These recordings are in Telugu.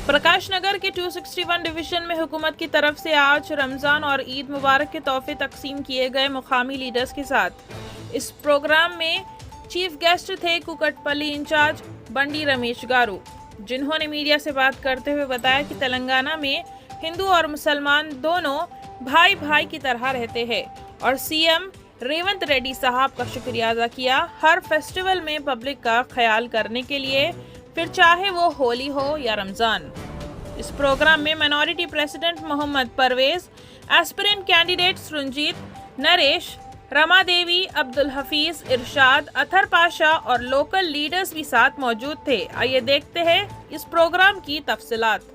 प्रकाश नगर के 261 डिवीजन में हुकूमत की तरफ से आज रमज़ान और ईद मुबारक के तोहफे तकसीम किए गए मुकामी लीडर्स के साथ। इस प्रोग्राम में चीफ गेस्ट थे कुकटपल्ली इंचार्ज बंडी रमेश गारू, जिन्होंने मीडिया से बात करते हुए बताया कि तेलंगाना में हिंदू और मुसलमान दोनों भाई भाई की तरह रहते हैं और सीएम रेवंत रेड्डी साहब का शुक्रिया अदा किया हर फेस्टिवल में पब्लिक का ख्याल करने के लिए, फिर चाहे वो होली हो या रमज़ान। इस प्रोग्राम में minority president Mohammed Parvez, aspirant candidates Ranjit, Naresh, Rama Devi, Abdul Hafeez, Irshad, Athar Pasha और लोकल लीडर्स भी साथ मौजूद थे। आइए देखते हैं इस प्रोग्राम की तफसीलात।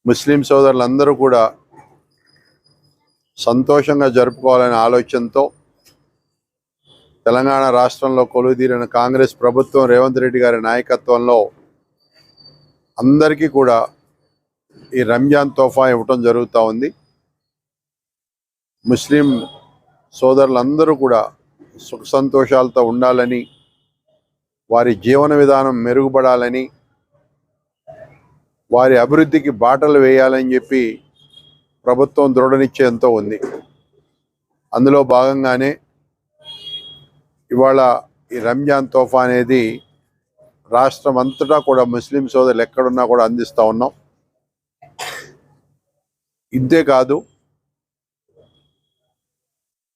ముస్లిం సోదరులందరూ కూడా సంతోషంగా జరుపుకోవాలనే ఆలోచనతో తెలంగాణ రాష్ట్రంలో కొలువుదీరిన కాంగ్రెస్ ప్రభుత్వం రేవంత్ రెడ్డి గారి నాయకత్వంలో అందరికీ కూడా ఈ రంజాన్ తోఫా ఇవ్వటం జరుగుతూ ఉంది. ముస్లిం సోదరులందరూ కూడా సుఖ సంతోషాలతో ఉండాలని, వారి జీవన విధానం మెరుగుపడాలని, వారి అభివృద్ధికి బాటలు వేయాలని చెప్పి ప్రభుత్వం దృఢ నిశ్చయంతో ఉంది. అందులో భాగంగానే ఇవాళ ఈ రంజాన్ తోఫా అనేది రాష్ట్రం అంతటా కూడా ముస్లిం సోదరులు ఎక్కడున్నా కూడా అందిస్తూ ఉన్నాం. ఇంతే కాదు,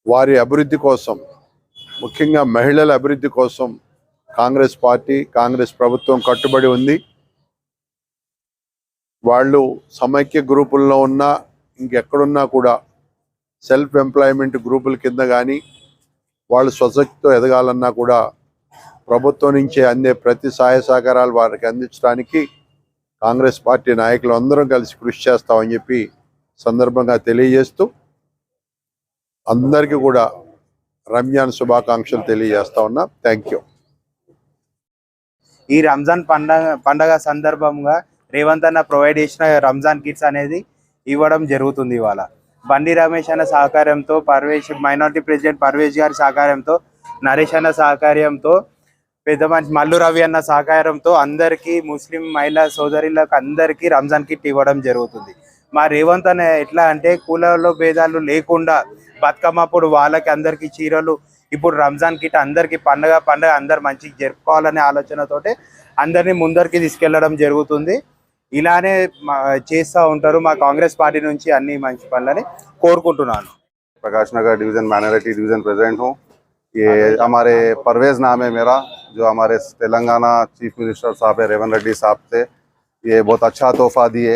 వారి అభివృద్ధి కోసం, ముఖ్యంగా మహిళల అభివృద్ధి కోసం కాంగ్రెస్ పార్టీ, కాంగ్రెస్ ప్రభుత్వం కట్టుబడి ఉంది. వాళ్ళు సమైక్య గ్రూపుల్లో ఉన్నా ఇంకెక్కడున్నా కూడా సెల్ఫ్ ఎంప్లాయ్మెంట్ గ్రూపుల కింద కానీ వాళ్ళు స్వశక్తితో ఎదగాలన్నా కూడా ప్రభుత్వం నుంచి అందే ప్రతి సహాయ సహకారాలు వారికి అందించడానికి కాంగ్రెస్ పార్టీ నాయకులు అందరం కలిసి కృషి చేస్తామని చెప్పి సందర్భంగా తెలియజేస్తూ అందరికీ కూడా రంజాన్ శుభాకాంక్షలు తెలియజేస్తా ఉన్నా. Thank you. ఈ రంజాన్ పండగ సందర్భంగా రేవంత్ అన్న ప్రొవైడ్ చేసిన రంజాన్ కిట్స్ అనేది ఇవ్వడం జరుగుతుంది. ఇవాళ బండి రమేష్ అన్న సహకారంతో, మైనారిటీ ప్రెసిడెంట్ పర్వేజ్ గారి సహకారంతో నరేష్ అన్న సహకార్యంతో పెద్ద మనిషి మల్లు రవి అన్న సహకారంతో అందరికీ ముస్లిం మహిళా సోదరులకు అందరికీ రంజాన్ కిట్ ఇవ్వడం జరుగుతుంది. మా రేవంత్ అన్న ఎట్లా అంటే కులాల్లో భేదాలు లేకుండా బతుకమ్మ అప్పుడు వాళ్ళకి అందరికీ చీరలు, ఇప్పుడు రంజాన్ కిట్ అందరికీ పండగ అందరు మంచిగా జరుపుకోవాలనే ఆలోచనతోటే అందరినీ ముందరికి తీసుకెళ్లడం జరుగుతుంది. ఇలానే చేస్తూ ఉంటారు. మా కాంగ్రెస్ పార్టీ నుంచి అన్ని మంచి పనులని కోరుకుంటున్నాను. Prakash Nagar division minority division president हूँ। ये हमारे परवेज नाम है मेरा, जो हमारे तेलंगाना चीफ मिनिस्टर साहब है रेवंत रेड्डी साहब से ये बहुत अच्छा तोहफा दिए।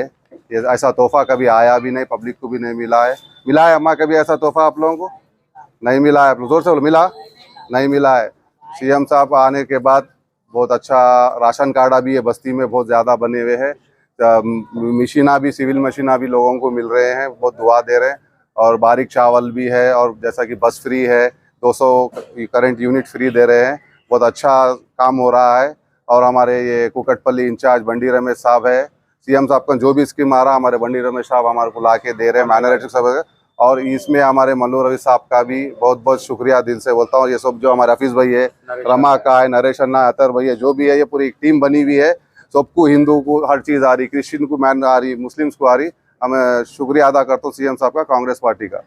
ये ऐसा तोहफा कभी आया भी नहीं, पब्लिक को भी नहीं मिला है। मिला है अम्मा कभी ऐसा तोहफा आप लोगों को? नहीं मिला है। आप लोग जोर से बोलो, मिला नहीं मिला है। सीएम साहब आने के बाद बहुत अच्छा राशन कार्ड अभी ये बस्ती में बहुत ज़्यादा बने हुए हैं। मशीना भी, सिविल मशीना भी लोगों को मिल रहे हैं, बहुत दुआ दे रहे हैं। और बारीक चावल भी है, और जैसा कि बस फ्री है, 200 करंट यूनिट फ्री दे रहे हैं। बहुत अच्छा काम हो रहा है। और हमारे ये कुकटपल्ली इंचार्ज बंडी रमेश साहब है, सीएम साहब का जो भी स्कीम आ रहा है हमारे बंडी रमेश साहब हमारे को ला के दे रहे हैं माइनॉरिटी सब। और इसमें हमारे मल्लू रवि साहब का भी बहुत बहुत शुक्रिया दिल से बोलता हूँ। ये सब जो हमारे हफीज़ भाई है, रमा का है, नरेश अन्ना, अतर भाई है, जो भी है ये पूरी एक टीम बनी हुई है। सबको, हिंदू को हर चीज़ आ रही, क्रिश्चियन को मैन आ रही, मुस्लिम्स को आ रही। हमें शुक्रिया अदा करता हूँ सीएम साहब का, कांग्रेस पार्टी का।